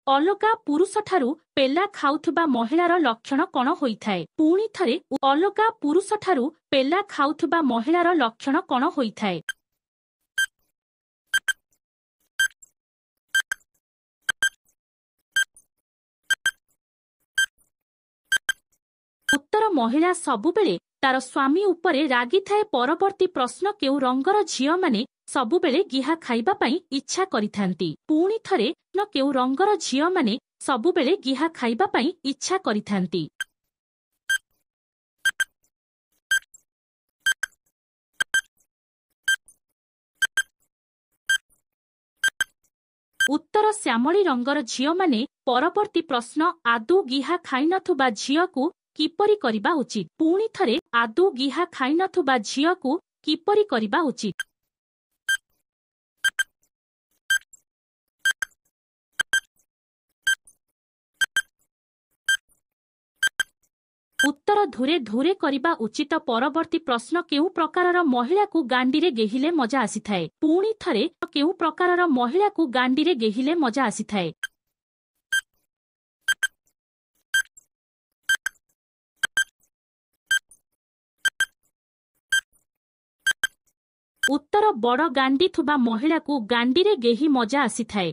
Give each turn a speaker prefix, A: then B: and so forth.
A: अलगा पुरुषठारु पेला खाउथुबा महिलार लक्षण कण होइथाय? पुणी थरे अलगा पुरुषठारु पेला खाउथुबा महिलार लक्षण कण होइथाय? उत्तर महिला सबुबेले तार स्वामी उपरे रागी थाए। परवर्ती प्रश्न केउ रंगर झियो माने सबुबेले गिहा खाइबा पई इच्छा करिथांती? पुणी थरे न केउ रंगर झियो माने सबुबेले गिहा खाइबा पई इच्छा करिथांती? उत्तर श्यामली रंगर झियो माने। परवर्ती प्रश्न आदौ गिहा खाइ नथुबा झियोकु किपरि करिबा उचित? पुणी थरे आदौ गिहा खाइ नथुबा झियोकु किपरि करिबा उचित? उत्तर धुरे धुरे करिबा उचित। परवर्ती प्रश्न केउ प्रकारर महिलाकु गांडीरे गेहिले मजा आसिथाय? पुणी थरे केउ प्रकारर महिलाकु गांडीरे गेहिले मजा आसिथाय? उत्तर बड़ गांडी थुबा महिलाकु गांडीरे गेही मजा आसिथाय।